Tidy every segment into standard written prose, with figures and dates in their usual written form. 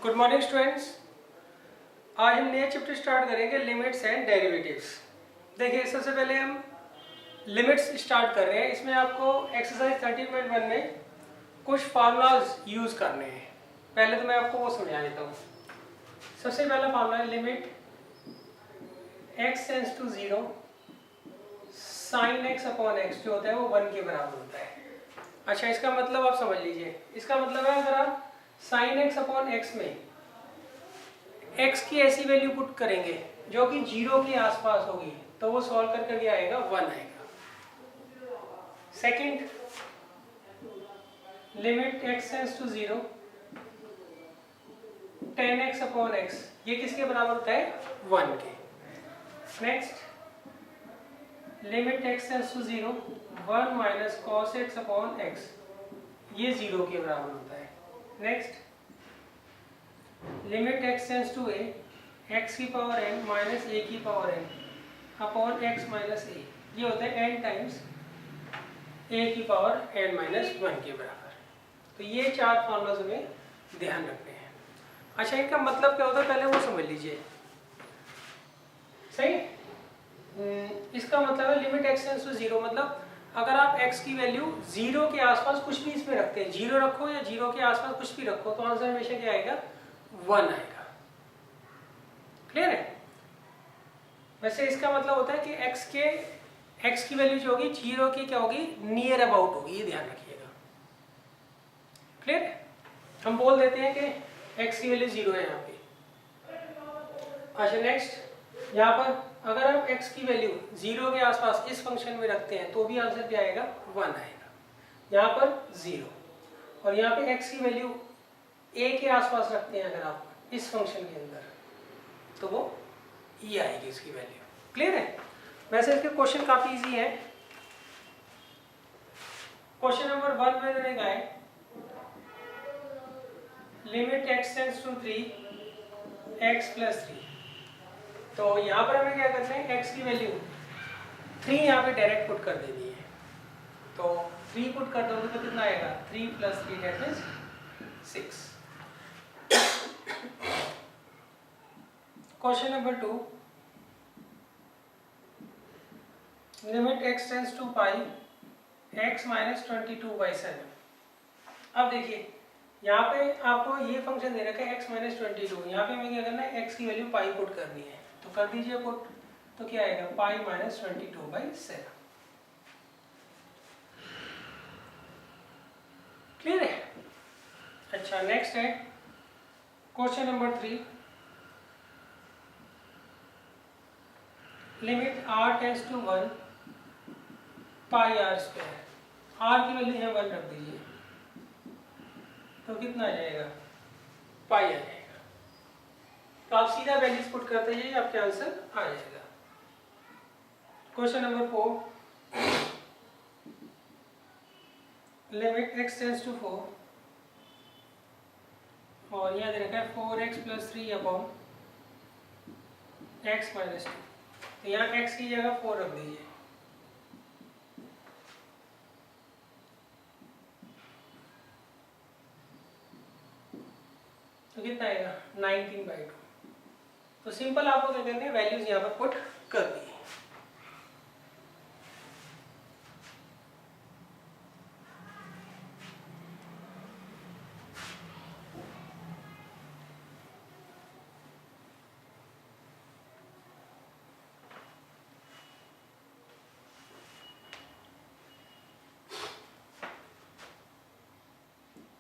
Good morning students. आज हम नया चैप्टर स्टार्ट करेंगे लिमिट्स एंड डेरिवेटिव्स। देखिए सबसे पहले हम लिमिट्स स्टार्ट कर रहे हैं। इसमें आपको एक्सरसाइज 13.1 में कुछ फार्मूलाज यूज करने हैं। पहले तो मैं आपको वो समझा देता हूँ। सबसे पहला फार्मूला है limit x tends to 0 sine x upon x जो होता है वो 1 के बराबर होता है। अच्छा, इसका मतलब आप समझ लीजिए। इसका मतलब है अगर आप साइन x अपॉन x में x की ऐसी वैल्यू पुट करेंगे जो कि 0 के आसपास होगी तो वो सॉल्व करके क्या आएगा, 1 आएगा। Second, limit x tends to 0 tan x upon x ये किसके बराबर होता है, 1 के। Next, limit x tends to 0 1 minus cos x upon x ये 0 के बराबर होता है। Next, limit x tends to a x की पावर n माइनस a की power n upon x minus a ये होता है n टाइम्स a की पावर n माइनस 1 के बराबर। तो ये चार फॉर्मूलाज हमें ध्यान रखने हैं। अच्छा, इनका मतलब क्या होता है पहले वो समझ लीजिए। सही। इसका मतलब है लिमिट x टेंड्स टू 0 मतलब अगर आप x की वैल्यू 0 के आसपास कुछ भी इसमें रखते हैं, 0 रखो या 0 के आसपास कुछ भी रखो तो आंसर हमेशा क्या आएगा, 1 आएगा। क्लियर है। वैसे इसका मतलब होता है कि x की वैल्यू जो होगी 0 की क्या होगी, नियर अबाउट होगी, ये ध्यान रखिएगा। क्लियर है। हम बोल देते हैं कि x की वैल्यू 0 है यहाँ पे। अच्छा, नेक्स्ट, यहाँ पर अगर आप x की वैल्यू 0 के आसपास इस फंक्शन में रखते हैं तो भी आंसर क्या आएगा, 1 आएगा। यहाँ पर 0 और यहाँ पे x की वैल्यू a के आसपास रखते हैं अगर आप इस फंक्शन के अंदर तो वो ये आएगी इसकी वैल्यू। क्लियर है। वैसे इसके क्वेश्चन काफी इजी है। क्वेश्चन नंबर 1 में मैंने कहा है limit x tends to 3 x plus 3। तो यहाँ पर हमें क्या करना है, x की वैल्यू 3 यहाँ पे डायरेक्ट पुट कर देनी है। तो 3 पुट कर दोगे तो कितना आएगा, 3 plus 3 that means 6। Question number 2, limit x tends to pi x minus 22/7। अब देखिए यहाँ पे आपको ये फंक्शन दे रखा है x माइनस 22। यहाँ पे हमें क्या करना है, x की वैल्यू पाई पुट करनी है तो कर दीजिए पुट। तो क्या आएगा, पाई माइनस 22/7। क्लियर है। अच्छा, नेक्स्ट है question number 3, limit r tends to 1 pi r square. r की वैल्यू यहाँ 1 रख दीजिए तो कितना आ जाएगा, पाई आ जाएगा। तो आप सीधा वैल्यूज पुट करते जाइए, आपके आंसर आ जाएगा। Question number 4, limit x tends to 4 और यहाँ दे रखा है 4x plus 3 upon x minus 2। तो यहाँ x की जगह 4 रख दीजिए तो कितना आएगा, 19/2। तो सिंपल आपको क्या करना है, वैल्यूज यहाँ पर पुट कर दी।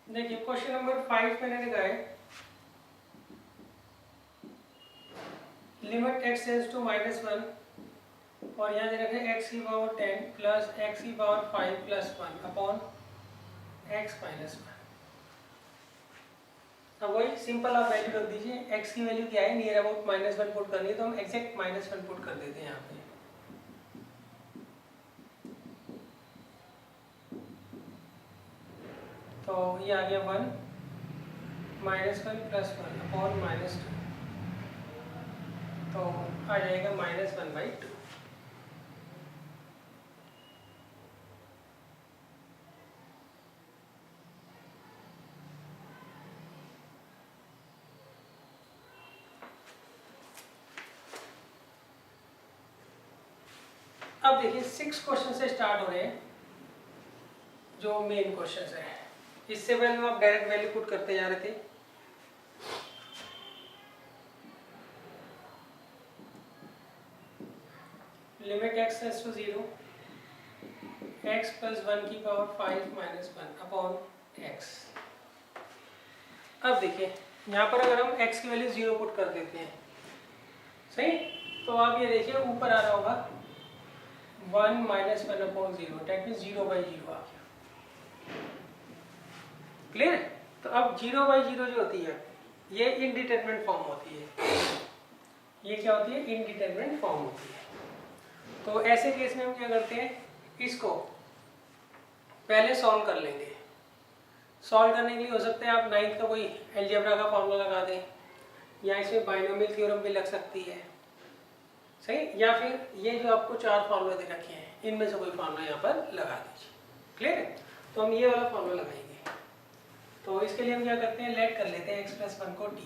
देखिए क्वेश्चन नंबर 5 मैंने लिखा है लिमिट x टेंड्स टू -1 और यहाँ दे रखा है x की पावर 10 प्लस x की power 5 plus 1 upon x minus 1। अब वही सिंपल आप वैल्यू रख दीजिए। x की वैल्यू क्या है, नियर अबाउट -1 पुट करनी है तो हम एग्जैक्ट -1 पुट कर देते हैं यहाँ पे। तो ये आ गया 1 -1 प्लस 1 अपॉन -2 तो आ जाएगा -1/2। अब देखिए 6 क्वेश्चन से स्टार्ट हो रहे हैं जो मेन क्वेश्चन है। इससे पहले आप डायरेक्ट वैल्यू पुट करते जा रहे थे। Limit x tends to 0 x plus 1 की पावर 5 माइनस 1 अपॉन x। अब देखिए यहाँ पर अगर हम x की वैल्यू 0 पुट कर देते हैं, सही, तो आप ये देखिए ऊपर आ रहा होगा 1 माइनस 1 अपॉन 0, डेट मीन्स 0/0 आ गया। क्लियर है? तो अब 0/0 जो होती है ये इनडिटरमिनेट फॉर्म होती है। ये क्या होती है? इनडिटरमिनेट फॉर्म होती है। तो ऐसे केस में हम क्या करते हैं, इसको पहले सॉल्व कर लेंगे। सॉल्व करने के लिए हो सकता है आप 9th का कोई अलजेब्रा का फॉर्मूला लगा दें, या इसमें बाइनोमियल थ्योरम भी लग सकती है, सही, या फिर ये जो आपको 4 फार्मूले दे रखे हैं इनमें से कोई फार्मूला यहाँ पर लगा दीजिए। क्लियर है? तो हम ये वाला फार्मूला लगाएंगे। तो इसके लिए हम क्या करते हैं, लेट कर लेते हैं x प्लस 1 को t।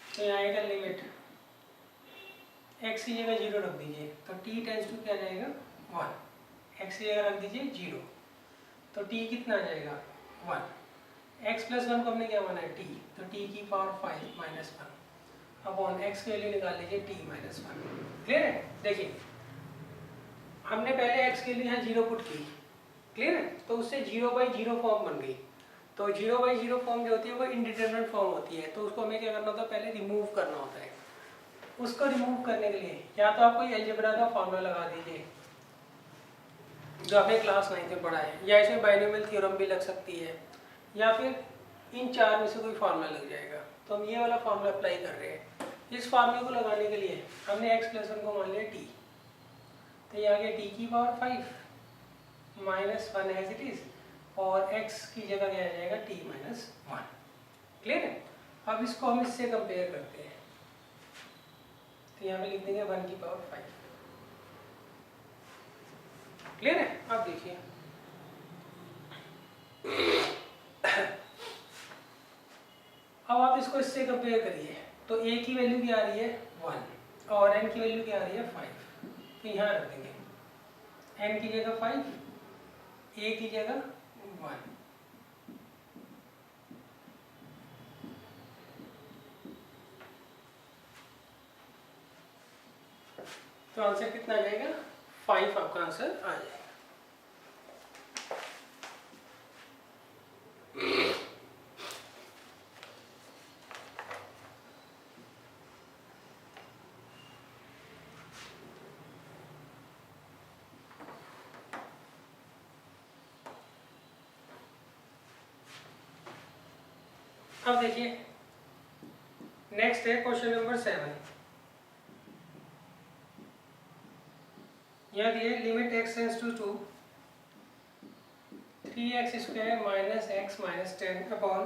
तो यहाँ आएगा लिमिट x की जगह 0 रख दीजिए, तो t टेंड्स टू क्या जाएगा 1, x की जगह रख दीजिए 0, तो t कितना आ जाएगा 1। x प्लस 1 को हमने क्या माना है t, तो t की पावर 5 माइनस 1 अपॉन x की वैल्यू निकाल लीजिए t माइनस 1। क्लियर है? देखिए हमने पहले x के लिए यहाँ 0 पुट की, क्लियर है, तो उससे 0/0 फॉर्म बन गई। तो 0/0 फॉर्म जो होती है वो इनडिटरमिनेट फॉर्म होती है, तो उसको हमें क्या करना होता है, पहले रिमूव करना होता है। उसको रिमूव करने के लिए या तो आप कोई अलजेब्रा का फॉर्मूला लगा दीजिए जो आपने क्लास 9 में पढ़ा है, या इसमें बाइनोमियल थ्योरम भी लग सकती है, या फिर इन 4 में से कोई फार्मूला लग जाएगा। तो हम ये वाला फार्मूला अप्लाई कर रहे हैं। इस फार्मूले को लगाने के लिए हमने x प्लस 1 को मान लिया t, तो ये आ गया t की power 5 minus 1 as it is, और x की जगह क्या आ जाएगा t माइनस 1। क्लियर है? अब इसको हम इससे कंपेयर करते हैं, तो यहाँ पे लिख देंगे 1 की पावर 5। क्लियर है? अब देखिए अब आप इसको इससे कंपेयर करिए, तो a की वैल्यू क्या आ रही है 1 और n की वैल्यू क्या आ रही है 5, तो यहाँ रख देंगे n की जगह 5, a की जगह 1। तो आंसर कितना आ जाएगा 5, आपका आंसर आ जाएगा। अब देखिए नेक्स्ट है क्वेश्चन नंबर 7। यहाँ दिए limit x tends to 2 3x square minus x minus 10 upon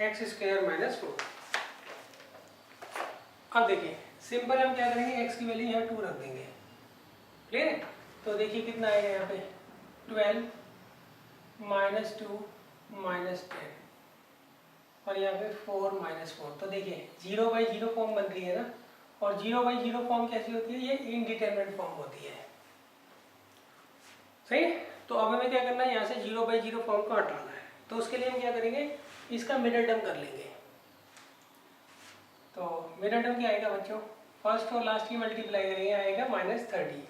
x square minus 4। अब देखिए सिंपल हम क्या करेंगे, x की वैल्यू यहाँ 2 रख देंगे। क्लियर है? तो देखिए कितना आएगा यहाँ पे 12 माइनस 2 माइनस 10 और यहाँ पे 4 माइनस 4। तो देखिए 0/0 फॉर्म बन रही है ना, और 0/0 फॉर्म कैसी होती है, ये इनडिटरमिनेट फॉर्म होती है, सही। तो अब हमें क्या करना है, यहाँ से 0/0 फॉर्म को हटाना है। तो उसके लिए हम क्या करेंगे, इसका मिडल टर्म कर लेंगे। तो मिडल टर्म क्या आएगा बच्चों, फर्स्ट और लास्ट की मल्टीप्लाई करेंगे, आएगा -30।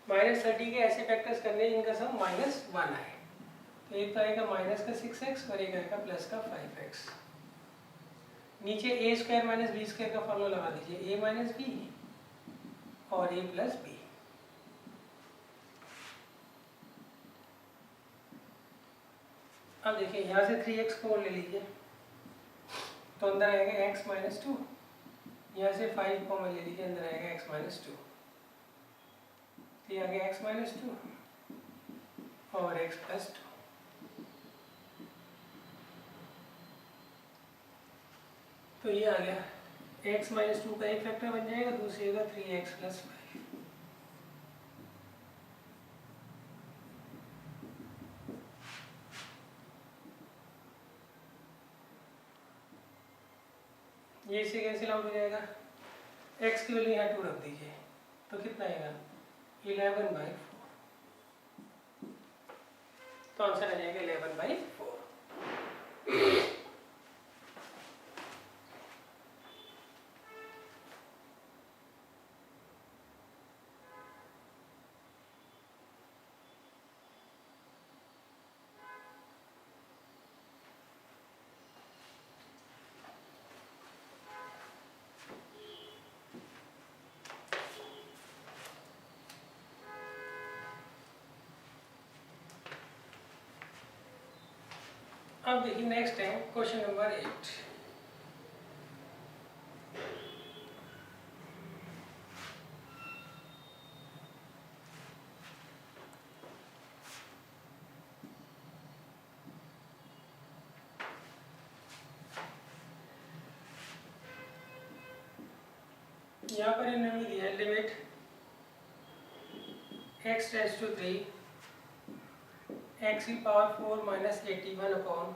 -30 के ऐसे फैक्टर्स करने जिनका सम -1 आए, तो एक तो आएगा माइनस का 6x और एक आएगा प्लस का 5x। नीचे a square minus B square का फॉर्मूला लगा दीजिए, a माइनस बी और a प्लस बी। अब देखिए यहाँ से 3x को ले लीजिए, तो अंदर आएगा x माइनस 2, यहाँ से 5 को ले लीजिए, अंदर आएगा x माइनस 2, तो ये आ गया x माइनस 2 और x प्लस 2। तो ये आ गया x माइनस 2 का एक फैक्टर बन जाएगा, दूसरी का 3x प्लस 5। ये इससे कैंसिल आउट हो जाएगा, x की वैल्यू यहाँ 2 रख दीजिए तो कितना आएगा 11/4, तो आंसर आ जाएगा 11/4। अब देखिए नेक्स्ट है क्वेश्चन नंबर 8। यहाँ पर इन्होंने दिया है limit x tends to 3 x की power 4 minus 81 upon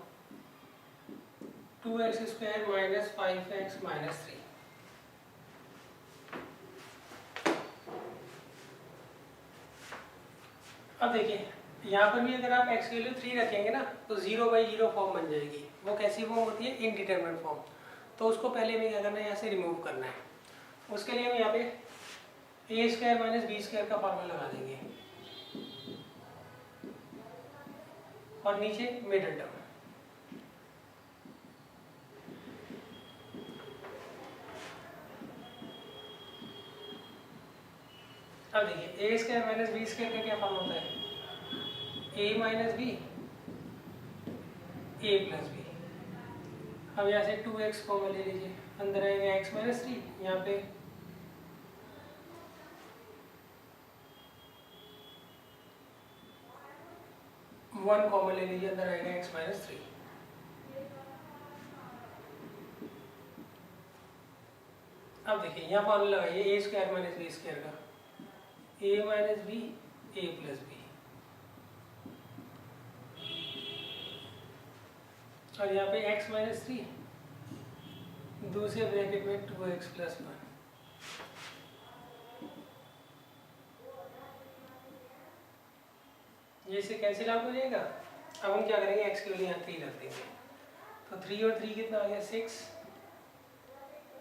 2x² minus 5x minus 3। अब देखिए यहाँ पर भी अगर आप x की वैल्यू 3 रखेंगे ना तो 0/0 फॉर्म बन जाएगी। वो कैसी फॉर्म होती है इनडिटरमिनेट फॉर्म। तो उसको पहले हमें क्या करना है यहाँ से रिमूव करना है। उसके लिए हम यहाँ पे a² माइनस b² का फॉर्मूला लगा देंगे और नीचे मिडल टर्म। अब देखिए a² माइनस b² का क्या फॉर्म होता है a minus b a plus b। अब यहाँ से 2x कॉमन ले लीजिए, अंदर आएगा x माइनस 3, यहाँ पे वन कॉमन ले लीजिए, अंदर आएगा x माइनस 3। अब देखिए यहाँ फॉर्मूला लगाइए a² माइनस b² का, a minus b a plus b, और यहाँ पे x माइनस 3, दूसरे ब्रैकेट में 2x प्लस 1। ये से कैंसिल आउट हो जाएगा। अब हम क्या करेंगे x की वैल्यू यहाँ 3 रख देंगे, तो 3 और 3 कितना आ गया 6,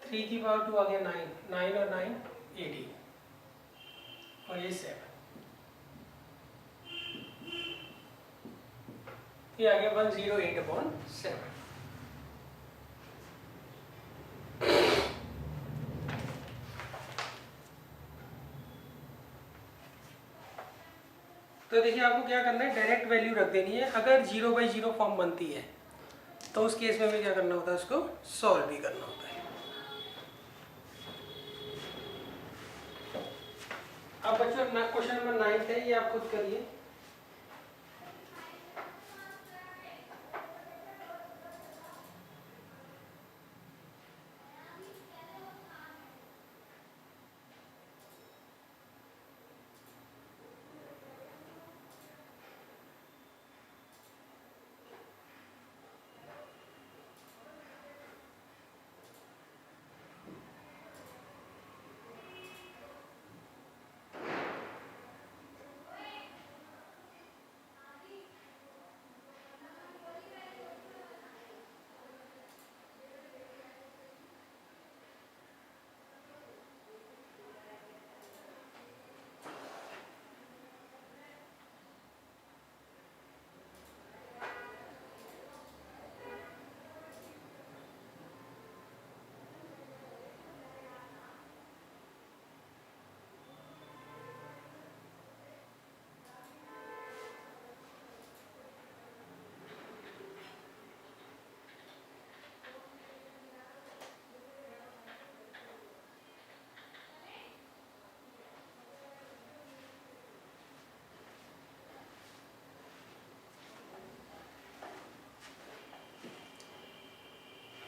3 की पावर 2 आ गया 9, 9 और 9 18, और ये 7, ये आ गया 108/7। तो देखिए आपको क्या करना है डायरेक्ट वैल्यू रख देनी है। अगर 0/0 फॉर्म बनती है तो उस केस में भी क्या करना होता है, उसको सॉल्व भी करना होता है। अब बच्चों क्वेश्चन नंबर 9 है, ये आप खुद करिए।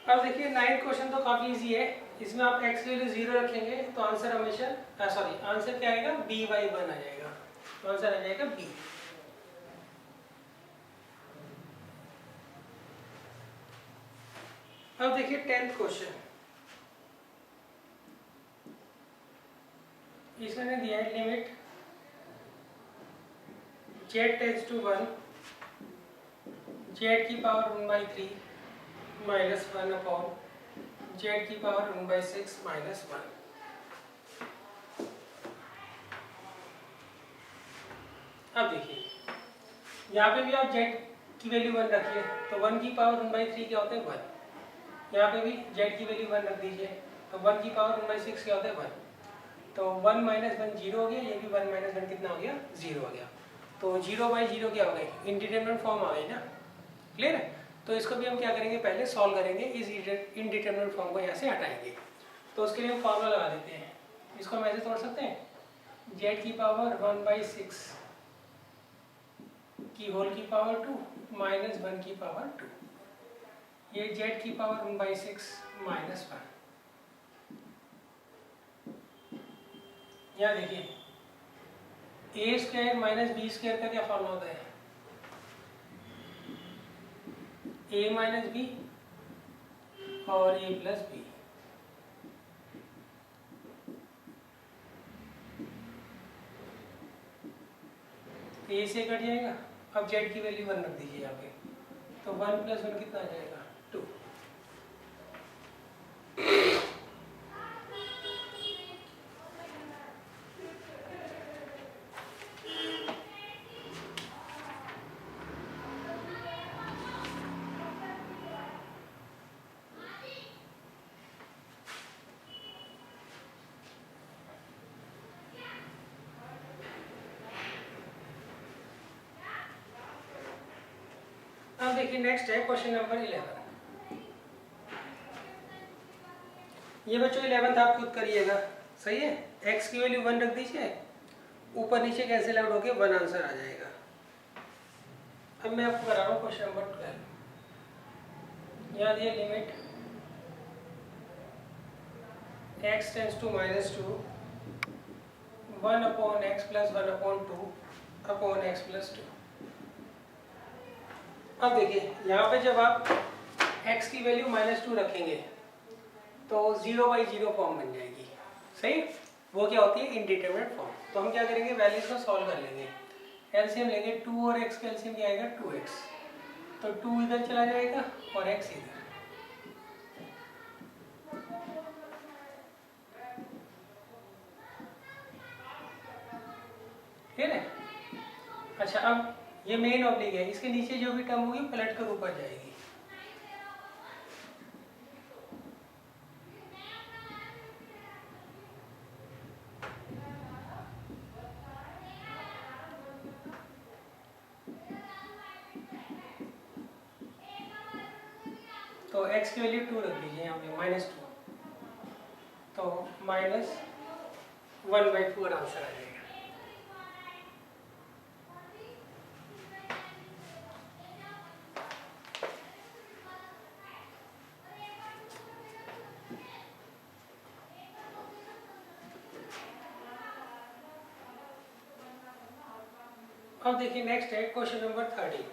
अब देखिए 9th क्वेश्चन तो काफी इजी है। इसमें आप x की वैल्यू 0 रखेंगे तो आंसर हमेशा आंसर क्या आएगा b/1 आ जाएगा, तो आंसर आ जाएगा b। अब देखिए 10th क्वेश्चन, इसमें दिया है limit z tends to 1 z की पावर 1/3 माइनस 1 अपॉन z की पावर 1/6 माइनस 1। अब देखिए यहाँ पे भी आप z की वैल्यू 1 रखिए तो 1 की पावर 1/3 क्या होता है 1। यहाँ पे भी z की वैल्यू 1 रख दीजिए तो 1 की पावर 1/6 क्या होता है 1। तो 1 माइनस 1 जीरो हो गया, ये भी 1 माइनस 1 कितना हो गया 0 हो गया। तो 0/0 क्या हो गया इनडिटरमिनेट फॉर्म आ गई ना। क्लियर है। तो इसको भी हम क्या करेंगे पहले सॉल्व करेंगे, इस इनडिटरमिनेट फॉर्म को यहाँ से हटाएंगे। तो उसके लिए हम फॉर्मूला लगा देते हैं। इसको हम ऐसे तोड़ सकते हैं z की पावर 1/6 की होल की पावर 2 माइनस 1 की पावर 2, ये z की पावर 1/6 माइनस 1। यहाँ देखिए ए स्क्वायर माइनस बी स्क्वायर का क्या फॉर्मूला होता है ए माइनस बी और ए प्लस बी। ए से कट जाएगा, अब z की वैल्यू 1 रख दीजिए यहाँ पे तो 1 प्लस 1 कितना आ जाएगा 2। अब देखिए नेक्स्ट है क्वेश्चन नंबर 11। ये बच्चों 11th आप खुद करिएगा, सही है। x की वैल्यू 1 रख दीजिए, ऊपर नीचे कैंसिल आउट होके 1 आंसर आ जाएगा। अब मैं आपको करा रहा हूँ क्वेश्चन नंबर 12। यहाँ दिया limit x tends to -2 1 upon x plus 1 upon 2 upon x plus 2। अब देखिए यहाँ पे जब आप x की वैल्यू -2 रखेंगे तो 0/0 फॉर्म बन जाएगी, सही। वो क्या होती है इनडिटरमिनेट फॉर्म। तो हम क्या करेंगे वैल्यूज को सॉल्व कर लेंगे। एलसीएम लेंगे 2 और x का एलसीएम क्या आएगा 2x, तो 2 इधर चला जाएगा और x इधर। ठीक है। अच्छा अब ये मेन ऑब्लिक है, इसके नीचे जो भी टर्म होगी पलट कर ऊपर जाएगी। तो x की वैल्यू 2 रख दीजिए यहाँ पे -2, तो -1/4 आंसर आ जाएगा। अब देखिए नेक्स्ट है क्वेश्चन नंबर 13।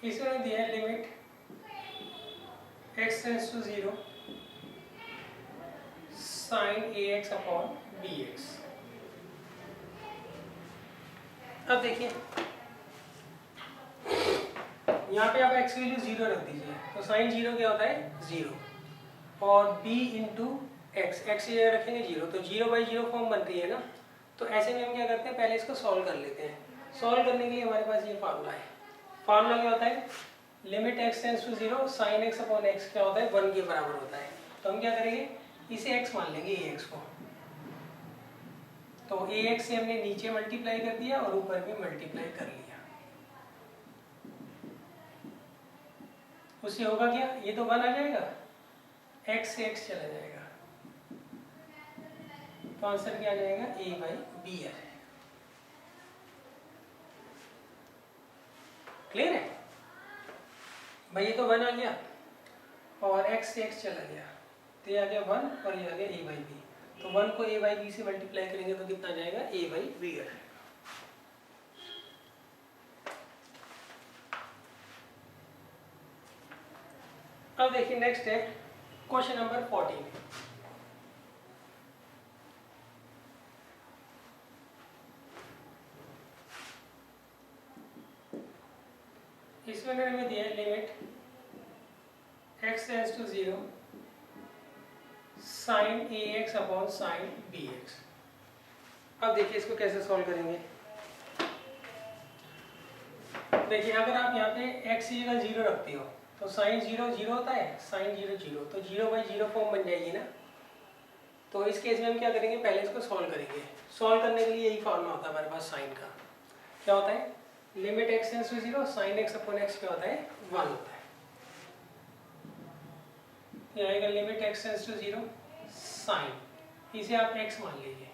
इसमें दिया है limit x tends to 0 sin ax upon bx। अब देखिए यहाँ पे आप x की वैल्यू 0 रख दीजिए तो sin 0 क्या होता है 0 और b इंटू x ये रखेंगे 0 तो 0/0 फॉर्म बन रही है ना। तो ऐसे में हम क्या करते हैं पहले इसको सॉल्व कर लेते हैं। सॉल्व करने के लिए हमारे पास ये फार्मूला है। फार्मूला क्या होता है limit x tends to 0 sin x upon x क्या होता है 1 के बराबर होता है। तो हम क्या करेंगे इसे x मान लेंगे ax को, तो ax से हमने नीचे मल्टीप्लाई कर दिया और ऊपर भी मल्टीप्लाई कर लिया। उससे होगा क्या ये तो 1 आ जाएगा, x से x चला जाएगा तो आंसर क्या आ जाएगा a/b आ जाएगा। क्लियर है भाई। ये तो 1 आ गया और x से x चला गया तो ये आ गया 1 और ये आ गया a/b। तो 1 को a/b से मल्टीप्लाई करेंगे तो कितना आ जाएगा a/b आ जाएगा। अब देखिए नेक्स्ट है क्वेश्चन नंबर 14। इसमें हमें दिया है limit x tends to 0 sine ax upon sine bx। अब देखिए इसको कैसे सॉल्व करेंगे। देखिए अगर आप यहाँ पे x की जगह 0 रखते हो तो साइन 0 0 होता है, साइन 0 0, तो 0/0 फॉर्म बन जाएगी ना। तो इस केस में हम क्या करेंगे, पहले इसको सॉल्व करेंगे। सॉल्व करने के लिए यही फॉर्मूला होता है हमारे पास साइन का। क्या होता है, limit x tends to 0 sine x upon x क्या होता है, 1 होता है। ये आएगा limit x tends to 0 sine, इसे आप x मान लीजिए।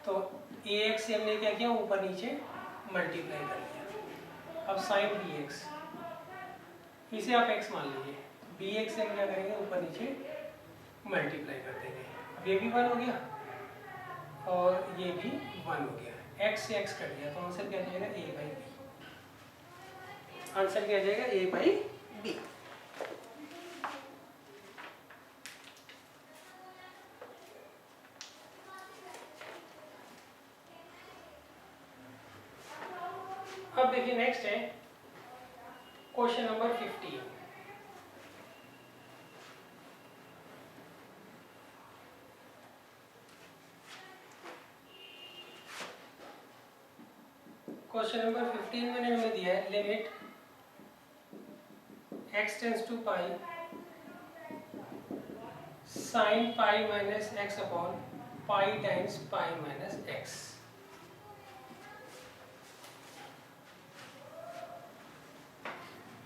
तो ax से हमने क्या किया, ऊपर नीचे मल्टीप्लाई कर लिया। अब साइन bx, इसे आप x मान लीजिए। bx से हम क्या करेंगे, ऊपर नीचे मल्टीप्लाई कर देंगे। अब ये भी 1 हो गया और ये भी 1 हो गया। x से x कट गया तो आंसर क्या आ जाएगा, a/b। आंसर क्या आ जाएगा, a/b। अब देखिए नेक्स्ट है क्वेश्चन नंबर 15। क्वेश्चन नंबर 15 में हमें दिया है limit x tends to pi sine pi minus x upon pi times pi minus x।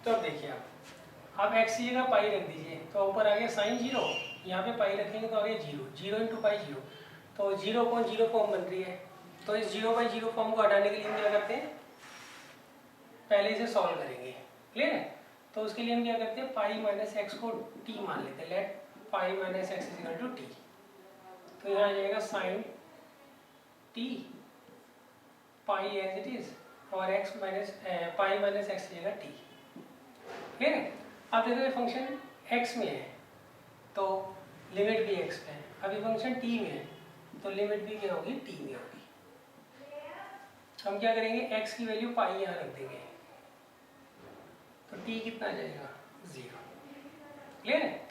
तो अब देखिए आप x की जगह पाई रख दीजिए तो ऊपर आ गया साइन 0, यहाँ पे पाई रखेंगे तो आ गया 0, 0 इंटू पाई 0, तो 0/0 फॉर्म बन रही है। तो इस 0/0 फॉर्म को हटाने के लिए हम क्या करते हैं, पहले इसे सॉल्व करेंगे। क्लियर है। तो उसके लिए हम क्या करते हैं, पाई माइनस एक्स को t मान लेते हैं। Let pi minus x is equal to t. तो यहाँ आ जाएगा sine t pi as it is और x minus pi minus x की जगह t। क्लियर है। अब देखो ये फंक्शन x में है तो लिमिट भी x में है। अभी फंक्शन t में है तो लिमिट भी क्या होगी, t में होगी। हम क्या करेंगे, x की वैल्यू पाई यहाँ रख देंगे तो t कितना आ जाएगा, 0। क्लियर है।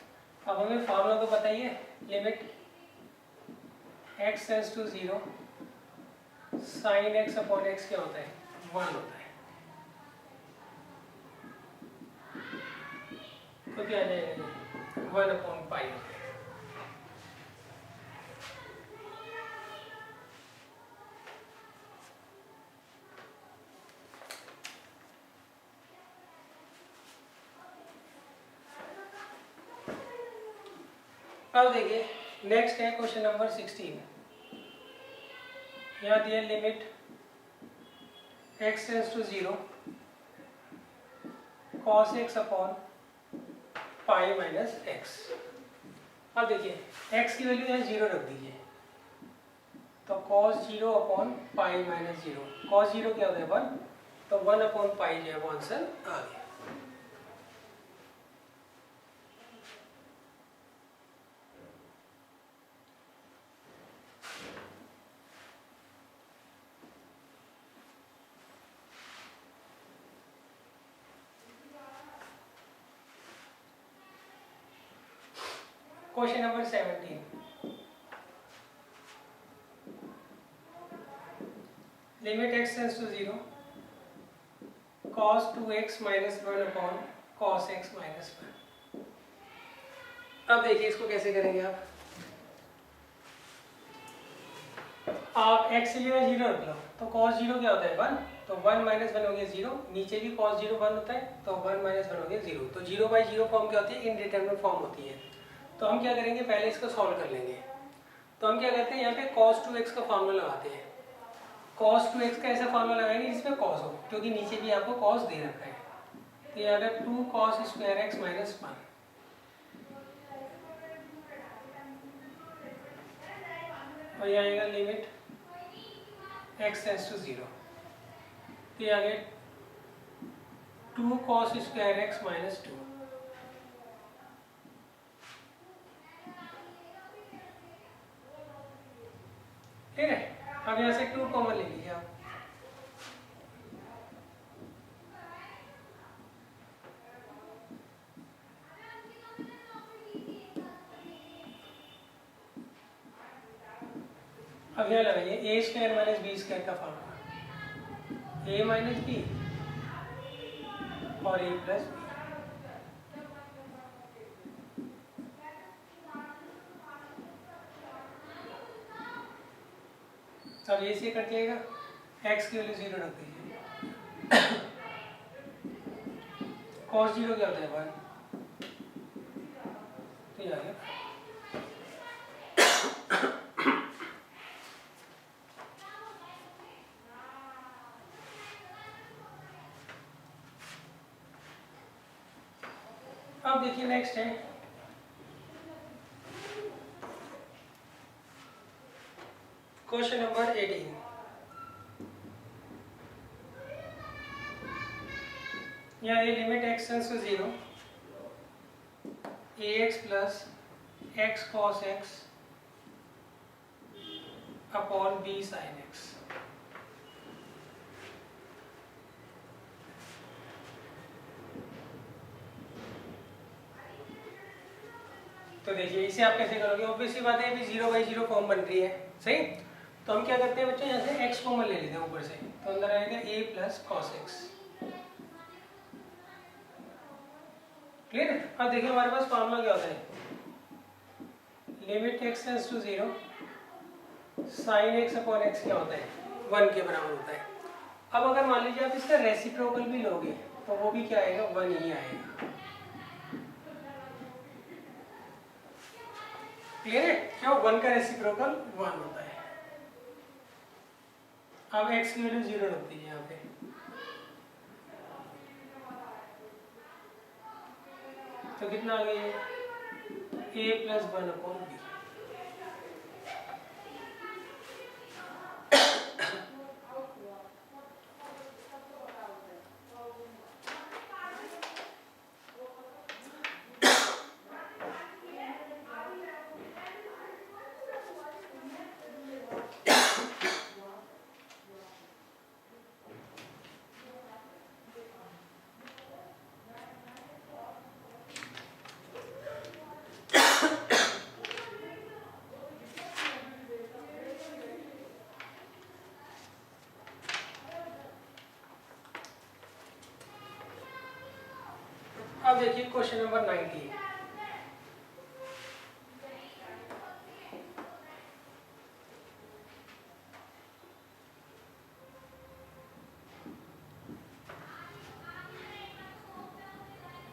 अब हमें फॉर्मूला तो बताइए, limit x tends to 0 sine x upon x क्या होता है, 1 होता है। तो क्या आ जाएगा, 1 अपॉन पाई। अब देखिए नेक्स्ट है क्वेश्चन नंबर 16। यहाँ दिया limit x tends to 0 cos x upon pi minus x। अब देखिए x की वैल्यू यहाँ 0 रख दीजिए तो cos 0 upon pi minus 0, cos 0 क्या होता है 1, तो 1 अपॉन पाई जो है वो आंसर आ गया। Question number 17। Limit x tends to 0 cos 2x minus 1 upon cos x minus 1। अब देखिए इसको कैसे करेंगे आप x की जगह 0 रख लो तो cos 0 क्या होता है 1, तो 1 माइनस 1 हो गया 0, नीचे भी cos 0 1 होता है तो 1 माइनस 1 हो गया 0। तो 0/0 फॉर्म क्या होती है, इनडिटरमिनेट फॉर्म होती है। तो हम क्या करेंगे, पहले इसको सॉल्व कर लेंगे। तो हम क्या करते हैं, यहाँ पे cos 2x का फॉर्मूला लगाते हैं। cos 2x का ऐसा फॉर्मूला लगाएंगे जिसमें cos हो, क्योंकि नीचे भी आपको cos दे रखा है। तो ये आ गया 2 cos स्क्वायर x माइनस 1। और ये आएगा लिमिट x टेंड्स टू 0, तो ये आ गया 2 cos स्क्वायर x माइनस 2। ठीक है। अब यहाँ से 2 कॉमन ले लीजिए आप। अब यहाँ लगाइए ए स्क्वायर माइनस बी स्क्वायर का फॉर्मूला, ए माइनस बी और ए प्लस बी। अब ये से कट जाएगा, x की वैल्यू 0 रख दीजिए। cos 0 क्या होता है 1, तो ये आ गया। अब देखिए नेक्स्ट है क्वेश्चन नंबर 18। यहाँ ये limit x tends to 0, ax plus x cos x upon b sin x। तो देखिए इसे आप कैसे करोगे, ऑब्वियसली बात है, 0/0 फॉर्म बन रही है, सही। तो हम क्या करते हैं बच्चों, यहाँ से x कॉमन ले लेते हैं ऊपर से, तो अंदर आएगा a plus cos x। Clear है। अब देखिए हमारे पास फॉर्मूला क्या होता है, limit x tends to 0 sin x upon x क्या होता है 1 के बराबर होता है। अब अगर मान लीजिए आप इसका रेसिप्रोकल भी लोगे तो वो भी क्या आएगा 1 ही आएगा। क्लियर है, क्यों 1 का रेसिप्रोकल 1 होता है। अब x की वैल्यू 0 रख दीजिए यहाँ पे, तो कितना आ गया ये a प्लस 1 अपॉन बी। अब देखिए क्वेश्चन नंबर 19।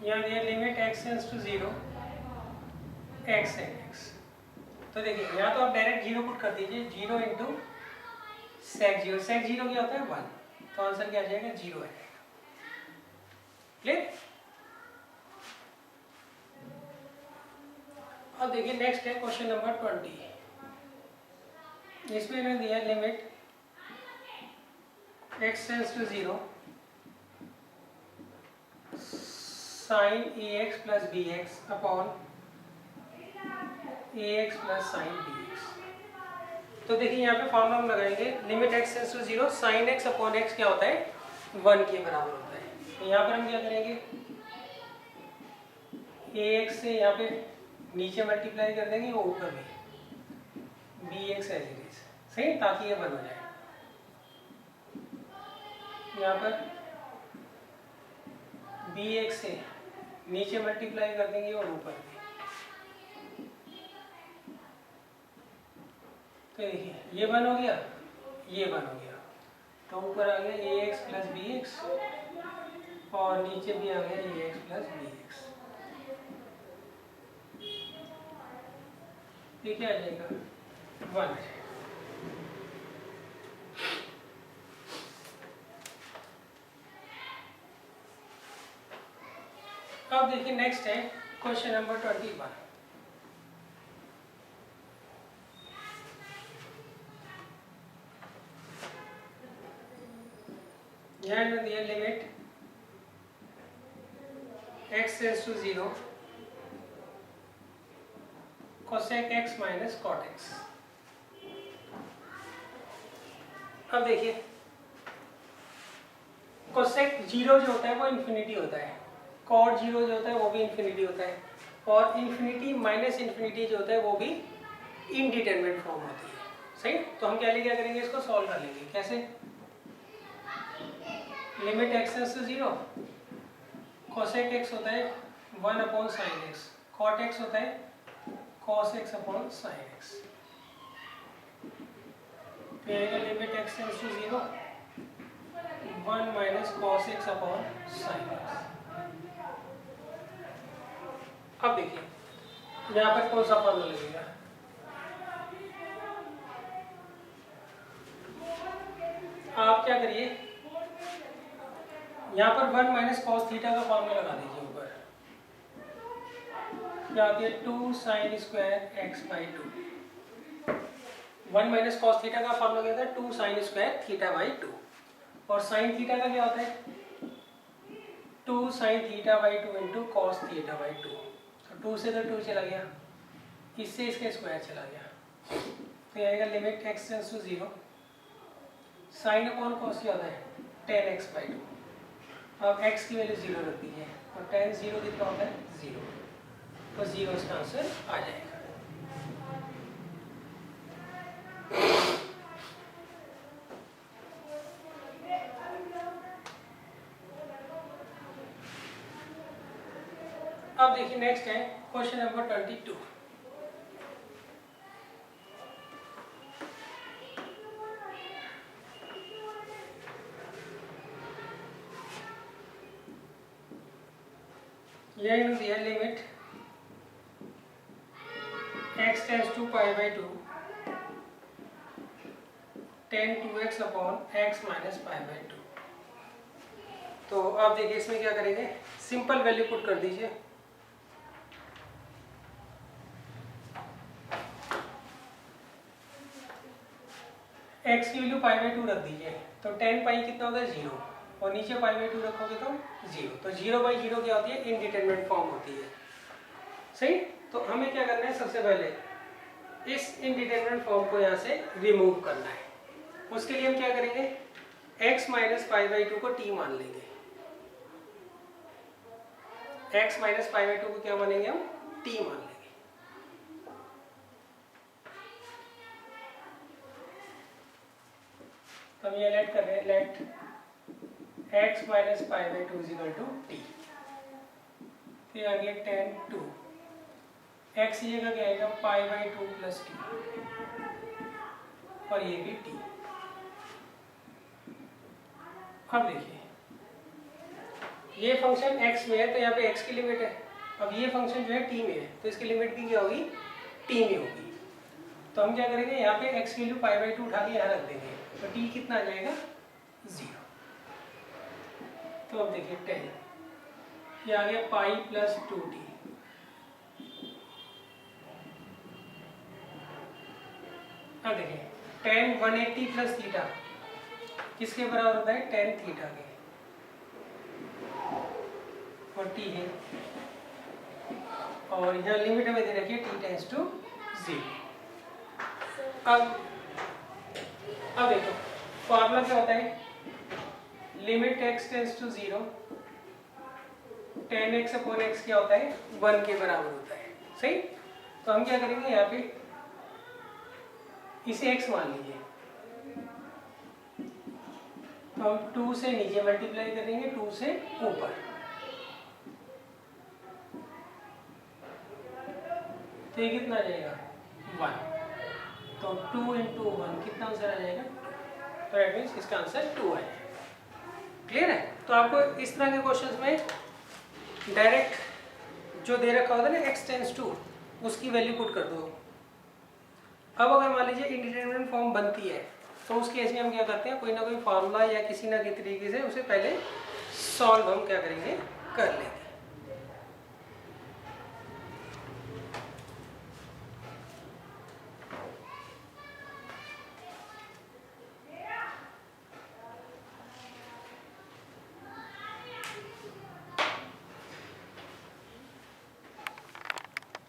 यहाँ दिया limit x tends to 0 x sin x। तो देखिए यहाँ तो आप डायरेक्ट 0 पुट कर दीजिए, 0 इंटू sec 0, sec 0 क्या होता है 1, तो आंसर क्या आ जाएगा 0 आ जाएगा। क्लियर। अब देखिए नेक्स्ट है क्वेश्चन नंबर 20। इसमें इन्होंने दिया limit x tends to 0 sin ax plus bx upon ax plus sin bx। तो देखिए यहाँ पे फॉर्मूला हम लगाएंगे, limit x tends to 0 sin x upon x क्या होता है 1 के बराबर होता है। तो यहाँ पर हम क्या करेंगे, ax से यहाँ पे नीचे मल्टीप्लाई कर देंगे और ऊपर भी bx एज इट इज, सही, ताकि ये 1 हो जाए। यहाँ पर bx से नीचे मल्टीप्लाई कर देंगे और ऊपर भी। तो देखिए ये 1 हो गया, ये 1 हो गया, तो ऊपर आ गया ax प्लस bx और नीचे भी आ गया ax प्लस bx। ये क्या आ जाएगा 1। अब देखिए नेक्स्ट है क्वेश्चन नंबर 21। यहाँ में दिया limit x tends to 0 cosec x minus cot x। अब देखिए कोसेक 0 जो होता है वो इन्फिनिटी होता है, कॉट 0 जो होता है वो भी इन्फिनिटी होता है, और इन्फिनिटी माइनस इन्फिनिटी जो होता है वो भी इनडिटरमिनेट फॉर्म होती है। सही, तो हम क्या करेंगे, इसको सॉल्व कर लेंगे। कैसे? Limit x tends to 0, cosec x होता है 1/sin x, कॉट x होता है cos x upon sin x। फिर limit x tends to 0 1 minus cos x upon sin x। अब देखिए यहाँ पर कौन सा फॉर्मूला लगेगा, आप क्या करिए, यहाँ पर 1 माइनस कॉस थीटा का फॉर्मूला लगा दीजिए ऊपर, क्या आती है 2 sine square x by 2। 1 minus cos theta का फॉर्मूला क्या था, 2 साइन स्क्वायर थीटा बाई 2, और साइन थीटा का क्या होता है 2 sine theta by 2 into cos theta by 2। तो 2 से तो 2 चला गया, इससे इसका स्क्वायर चला गया, तो ये आएगा limit x tends to 0 sine upon cos क्या होता है 10x बाई 2। अब x की वैल्यू 0 रख दीजिए, और tan 0 कितना होता है 0, तो 0 इसका आंसर आ जाएगा। अब देखिए नेक्स्ट है क्वेश्चन नंबर 22। ये इन्होंने दिया limit x tends to pi by 2 tan 2x upon x minus pi by 2। तो आप देखिए इसमें क्या करेंगे, सिंपल वैल्यू पुट कर दीजिए, x की वैल्यू पाई बाई 2 रख दीजिए, तो tan पाई कितना होता है 0, और नीचे पाई बाई 2 रखोगे तो 0, तो 0/0 क्या होती है इनडिटरमिनेट फॉर्म होती है। सही, तो हमें क्या करना है, सबसे पहले इस इनडिटरमिनेट फॉर्म को यहाँ से रिमूव करना है। उसके लिए हम क्या करेंगे, x माइनस पाई बाई 2 को t मान लेंगे, x माइनस पाई बाई 2 को क्या मानेंगे हम t मान लेंगे। तो हम ये लेट कर रहे हैं, let x minus pi by 2 equal to t, फिर आ गया tan 2, x की जगह क्या आएगा पाई बाई 2 प्लस t, और ये भी t। अब देखिए ये फंक्शन x में है तो यहाँ पे x की लिमिट है, अब ये फंक्शन जो है t में है तो इसकी लिमिट भी क्या होगी t में होगी। तो हम क्या करेंगे, यहाँ पे x की वैल्यू पाई बाई 2 उठा के यहाँ रख देंगे, तो t कितना आ जाएगा 0। तो अब देखिए 10, ये आ गया पाई प्लस 2t, अब देखिए tan 180 प्लस थीटा किसके बराबर होता है tan थीटा के, और t है, और यहाँ लिमिट हमें दे रखी है t टेंड्स टू 0। अब देखो फॉर्मूला क्या होता है, limit x tends to 0 tan x upon x क्या होता है 1 के बराबर होता है। सही, तो हम क्या करेंगे, यहाँ पे इसे x मान लीजिए, तो हम 2 से नीचे मल्टीप्लाई करेंगे 2 से ऊपर, तो ये कितना आ जाएगा 1, तो 2 इंटू 1 कितना आंसर आ जाएगा, तो दैट मीन्स इसका आंसर 2 आएगा। क्लियर है? तो आपको इस तरह के क्वेश्चंस में डायरेक्ट जो दे रखा होता है ना x टेंड्स टू, उसकी वैल्यू पुट कर दो। अब अगर मान लीजिए इंडिटरमिनेट फॉर्म बनती है तो उस केस में हम क्या करते हैं, कोई ना कोई फार्मूला या किसी ना किसी तरीके से उसे पहले सॉल्व हम क्या करेंगे कर लेंगे।